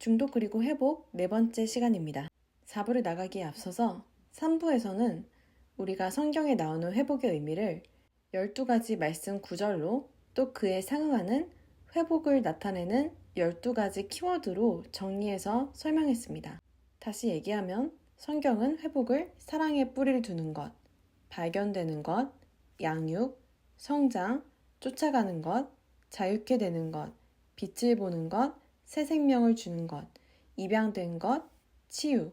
중독 그리고 회복 네 번째 시간입니다. 4부를 나가기에 앞서서 3부에서는 우리가 성경에 나오는 회복의 의미를 12가지 말씀 구절로 또 그에 상응하는 회복을 나타내는 12가지 키워드로 정리해서 설명했습니다. 다시 얘기하면 성경은 회복을 사랑의 뿌리를 두는 것, 발견되는 것, 양육, 성장, 쫓아가는 것, 자유케 되는 것, 빛을 보는 것, 새 생명을 주는 것, 입양된 것, 치유,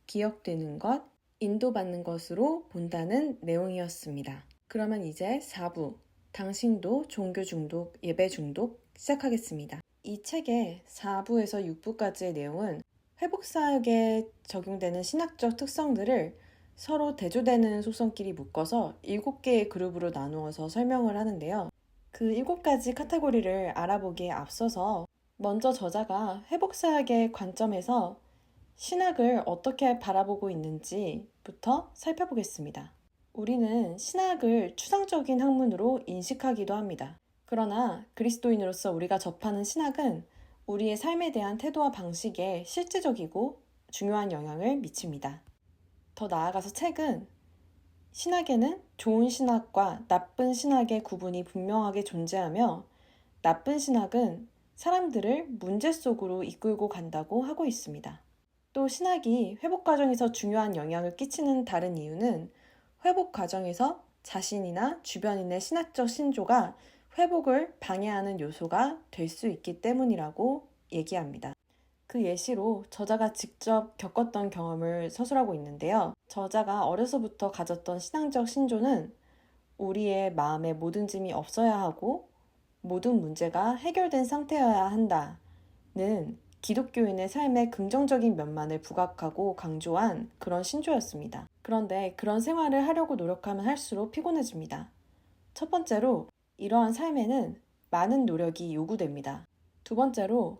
기억되는 것, 인도받는 것으로 본다는 내용이었습니다. 그러면 이제 4부, 당신도 종교 중독, 예배 중독 시작하겠습니다. 이 책의 4부에서 6부까지의 내용은 회복사역에 적용되는 신학적 특성들을 서로 대조되는 속성끼리 묶어서 7개의 그룹으로 나누어서 설명을 하는데요. 그 7가지 카테고리를 알아보기에 앞서서 먼저 저자가 회복사역의 관점에서 신학을 어떻게 바라보고 있는지부터 살펴보겠습니다. 우리는 신학을 추상적인 학문으로 인식하기도 합니다. 그러나 그리스도인으로서 우리가 접하는 신학은 우리의 삶에 대한 태도와 방식에 실제적이고 중요한 영향을 미칩니다. 더 나아가서 책은 신학에는 좋은 신학과 나쁜 신학의 구분이 분명하게 존재하며 나쁜 신학은 사람들을 문제 속으로 이끌고 간다고 하고 있습니다. 또 신학이 회복 과정에서 중요한 영향을 끼치는 다른 이유는 회복 과정에서 자신이나 주변인의 신학적 신조가 회복을 방해하는 요소가 될 수 있기 때문이라고 얘기합니다. 그 예시로 저자가 직접 겪었던 경험을 서술하고 있는데요. 저자가 어려서부터 가졌던 신앙적 신조는 우리의 마음에 모든 짐이 없어야 하고 모든 문제가 해결된 상태여야 한다는 기독교인의 삶의 긍정적인 면만을 부각하고 강조한 그런 신조였습니다. 그런데 그런 생활을 하려고 노력하면 할수록 피곤해집니다. 첫 번째로 이러한 삶에는 많은 노력이 요구됩니다. 두 번째로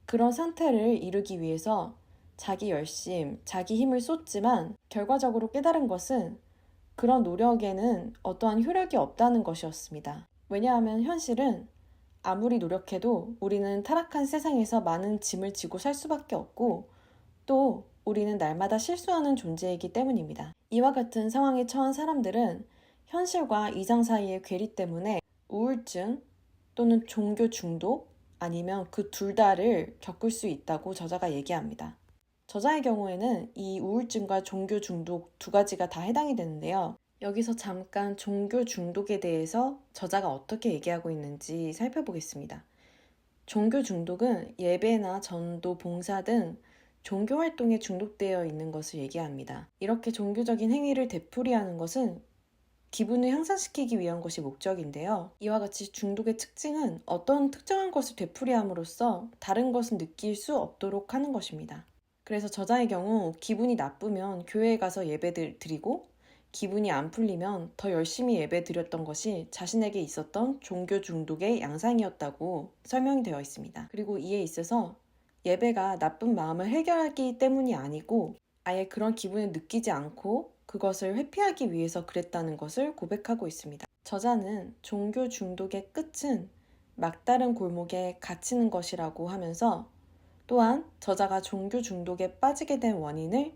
그런 상태를 이루기 위해서 자기 열심, 자기 힘을 쏟지만 결과적으로 깨달은 것은 그런 노력에는 어떠한 효력이 없다는 것이었습니다. 왜냐하면 현실은 아무리 노력해도 우리는 타락한 세상에서 많은 짐을 지고 살 수밖에 없고 또 우리는 날마다 실수하는 존재이기 때문입니다. 이와 같은 상황에 처한 사람들은 현실과 이상 사이의 괴리 때문에 우울증 또는 종교 중독 아니면 그 둘 다를 겪을 수 있다고 저자가 얘기합니다. 저자의 경우에는 이 우울증과 종교 중독 두 가지가 다 해당이 되는데요. 여기서 잠깐 종교 중독에 대해서 저자가 어떻게 얘기하고 있는지 살펴보겠습니다. 종교 중독은 예배나 전도, 봉사 등 종교 활동에 중독되어 있는 것을 얘기합니다. 이렇게 종교적인 행위를 되풀이하는 것은 기분을 향상시키기 위한 것이 목적인데요. 이와 같이 중독의 특징은 어떤 특정한 것을 되풀이함으로써 다른 것을 느낄 수 없도록 하는 것입니다. 그래서 저자의 경우 기분이 나쁘면 교회에 가서 예배 드리고 기분이 안 풀리면 더 열심히 예배 드렸던 것이 자신에게 있었던 종교 중독의 양상이었다고 설명이 되어 있습니다. 그리고 이에 있어서 예배가 나쁜 마음을 해결하기 때문이 아니고 아예 그런 기분을 느끼지 않고 그것을 회피하기 위해서 그랬다는 것을 고백하고 있습니다. 저자는 종교 중독의 끝은 막다른 골목에 갇히는 것이라고 하면서 또한 저자가 종교 중독에 빠지게 된 원인을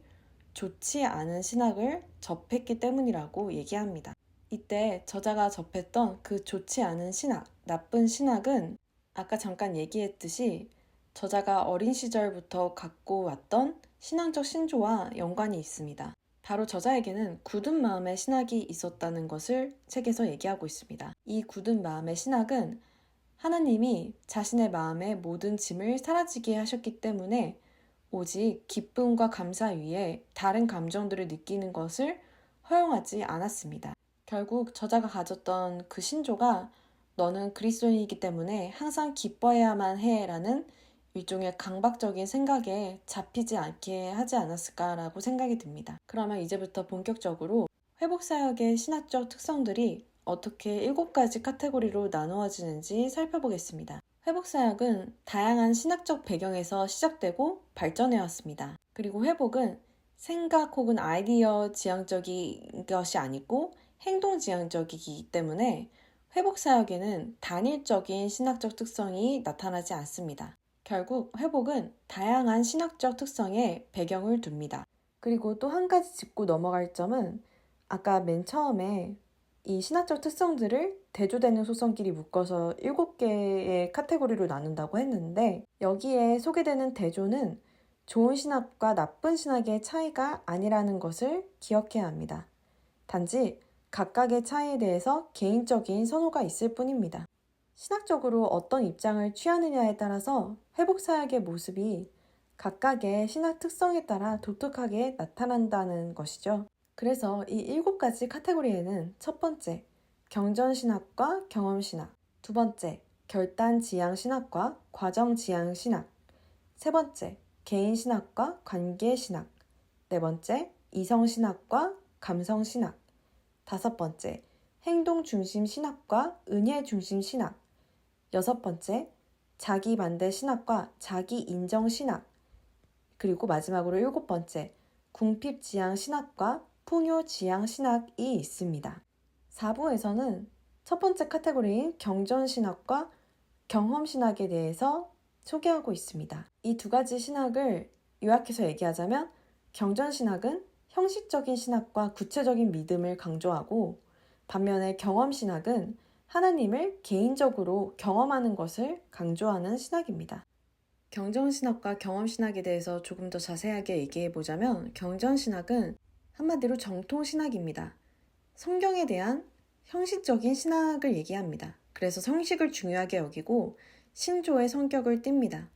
좋지 않은 신학을 접했기 때문이라고 얘기합니다. 이때 저자가 접했던 그 좋지 않은 신학, 나쁜 신학은 아까 잠깐 얘기했듯이 저자가 어린 시절부터 갖고 왔던 신앙적 신조와 연관이 있습니다. 바로 저자에게는 굳은 마음의 신학이 있었다는 것을 책에서 얘기하고 있습니다. 이 굳은 마음의 신학은 하나님이 자신의 마음의 모든 짐을 사라지게 하셨기 때문에 오직 기쁨과 감사 위에 다른 감정들을 느끼는 것을 허용하지 않았습니다. 결국 저자가 가졌던 그 신조가 너는 그리스도인이기 때문에 항상 기뻐해야만 해 라는 일종의 강박적인 생각에 잡히지 않게 하지 않았을까라고 생각이 듭니다. 그러면 이제부터 본격적으로 회복사역의 신학적 특성들이 어떻게 7가지 카테고리로 나누어지는지 살펴보겠습니다. 회복사역은 다양한 신학적 배경에서 시작되고 발전해왔습니다. 그리고 회복은 생각 혹은 아이디어 지향적인 것이 아니고 행동 지향적이기 때문에 회복사역에는 단일적인 신학적 특성이 나타나지 않습니다. 결국 회복은 다양한 신학적 특성에 배경을 둡니다. 그리고 또 한 가지 짚고 넘어갈 점은 아까 맨 처음에 이 신학적 특성들을 대조되는 소성끼리 묶어서 7개의 카테고리로 나눈다고 했는데 여기에 소개되는 대조는 좋은 신학과 나쁜 신학의 차이가 아니라는 것을 기억해야 합니다. 단지 각각의 차이에 대해서 개인적인 선호가 있을 뿐입니다. 신학적으로 어떤 입장을 취하느냐에 따라서 회복사역의 모습이 각각의 신학 특성에 따라 독특하게 나타난다는 것이죠. 그래서 이 7가지 카테고리에는 첫 번째, 경전신학과 경험신학, 두 번째, 결단지향신학과 과정지향신학, 세 번째, 개인신학과 관계신학, 네 번째, 이성신학과 감성신학, 다섯 번째, 행동중심신학과 은혜중심신학, 여섯 번째, 자기반대신학과 자기인정신학, 그리고 마지막으로 7번째, 궁핍지향신학과 풍요지향신학이 있습니다. 4부에서는 첫 번째 카테고리인 경전신학과 경험신학에 대해서 소개하고 있습니다. 이 두 가지 신학을 요약해서 얘기하자면 경전신학은 형식적인 신학과 구체적인 믿음을 강조하고 반면에 경험신학은 하나님을 개인적으로 경험하는 것을 강조하는 신학입니다. 경전신학과 경험신학에 대해서 조금 더 자세하게 얘기해보자면 경전신학은 한마디로 정통신학입니다. 성경에 대한 형식적인 신학을 얘기합니다. 그래서 형식을 중요하게 여기고 신조의 성격을 띱니다.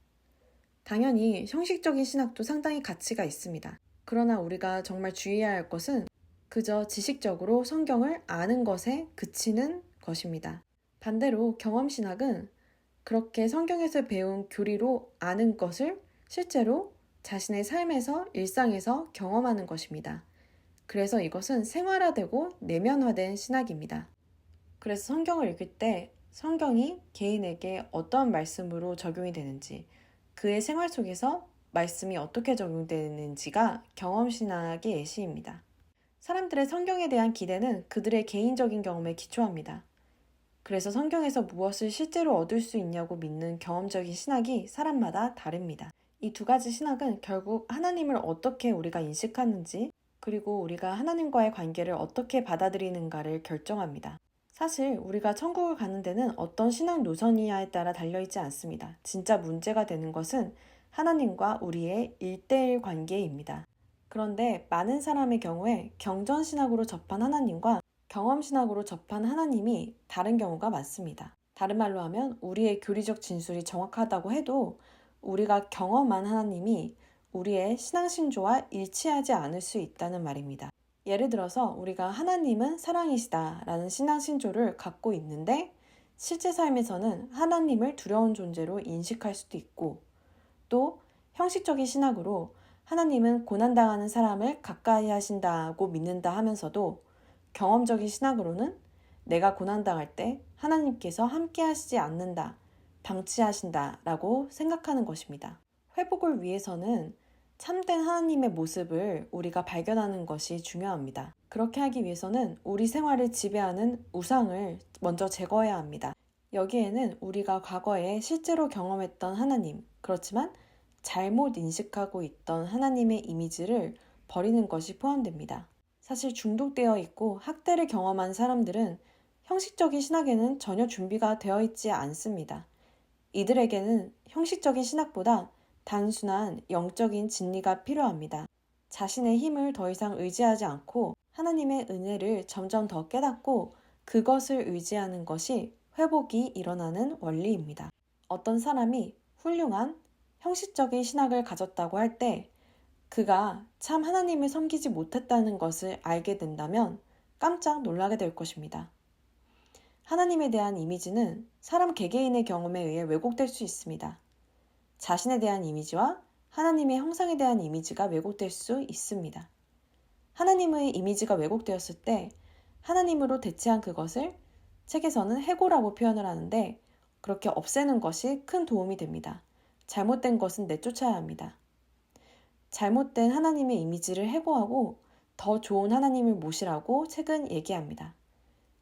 당연히 형식적인 신학도 상당히 가치가 있습니다. 그러나 우리가 정말 주의해야 할 것은 그저 지식적으로 성경을 아는 것에 그치는 것입니다. 반대로 경험신학은 그렇게 성경에서 배운 교리로 아는 것을 실제로 자신의 삶에서, 일상에서 경험하는 것입니다. 그래서 이것은 생활화되고 내면화된 신학입니다. 그래서 성경을 읽을 때 성경이 개인에게 어떤 말씀으로 적용이 되는지, 그의 생활 속에서 말씀이 어떻게 적용되는지가 경험신학의 예시입니다. 사람들의 성경에 대한 기대는 그들의 개인적인 경험에 기초합니다. 그래서 성경에서 무엇을 실제로 얻을 수 있냐고 믿는 경험적인 신학이 사람마다 다릅니다. 이 두 가지 신학은 결국 하나님을 어떻게 우리가 인식하는지, 그리고 우리가 하나님과의 관계를 어떻게 받아들이는가를 결정합니다. 사실 우리가 천국을 가는 데는 어떤 신학 노선이냐에 따라 달려있지 않습니다. 진짜 문제가 되는 것은 하나님과 우리의 1:1 관계입니다. 그런데 많은 사람의 경우에 경전신학으로 접한 하나님과 경험신학으로 접한 하나님이 다른 경우가 많습니다. 다른 말로 하면 우리의 교리적 진술이 정확하다고 해도 우리가 경험한 하나님이 우리의 신앙신조와 일치하지 않을 수 있다는 말입니다. 예를 들어서 우리가 하나님은 사랑이시다 라는 신앙신조를 갖고 있는데 실제 삶에서는 하나님을 두려운 존재로 인식할 수도 있고 또 형식적인 신학으로 하나님은 고난당하는 사람을 가까이 하신다고 믿는다 하면서도 경험적인 신학으로는 내가 고난당할 때 하나님께서 함께 하시지 않는다, 방치하신다 라고 생각하는 것입니다. 회복을 위해서는 참된 하나님의 모습을 우리가 발견하는 것이 중요합니다. 그렇게 하기 위해서는 우리 생활을 지배하는 우상을 먼저 제거해야 합니다. 여기에는 우리가 과거에 실제로 경험했던 하나님, 그렇지만 잘못 인식하고 있던 하나님의 이미지를 버리는 것이 포함됩니다. 사실 중독되어 있고 학대를 경험한 사람들은 형식적인 신학에는 전혀 준비가 되어 있지 않습니다. 이들에게는 형식적인 신학보다 단순한 영적인 진리가 필요합니다. 자신의 힘을 더 이상 의지하지 않고 하나님의 은혜를 점점 더 깨닫고 그것을 의지하는 것이 회복이 일어나는 원리입니다. 어떤 사람이 훌륭한 형식적인 신학을 가졌다고 할 때 그가 참 하나님을 섬기지 못했다는 것을 알게 된다면 깜짝 놀라게 될 것입니다. 하나님에 대한 이미지는 사람 개개인의 경험에 의해 왜곡될 수 있습니다. 자신에 대한 이미지와 하나님의 형상에 대한 이미지가 왜곡될 수 있습니다. 하나님의 이미지가 왜곡되었을 때 하나님으로 대체한 그것을 책에서는 해고라고 표현을 하는데 그렇게 없애는 것이 큰 도움이 됩니다. 잘못된 것은 내쫓아야 합니다. 잘못된 하나님의 이미지를 해고하고 더 좋은 하나님을 모시라고 책은 얘기합니다.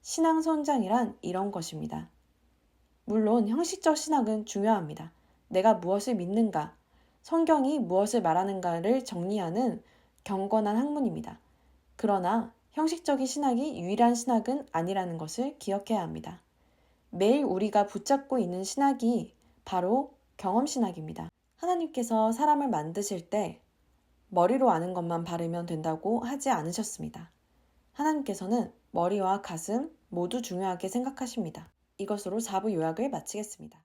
신앙 성장이란 이런 것입니다. 물론 형식적 신학은 중요합니다. 내가 무엇을 믿는가, 성경이 무엇을 말하는가를 정리하는 경건한 학문입니다. 그러나 형식적인 신학이 유일한 신학은 아니라는 것을 기억해야 합니다. 매일 우리가 붙잡고 있는 신학이 바로 경험신학입니다. 하나님께서 사람을 만드실 때 머리로 아는 것만 바르면 된다고 하지 않으셨습니다. 하나님께서는 머리와 가슴 모두 중요하게 생각하십니다. 이것으로 4부 요약을 마치겠습니다.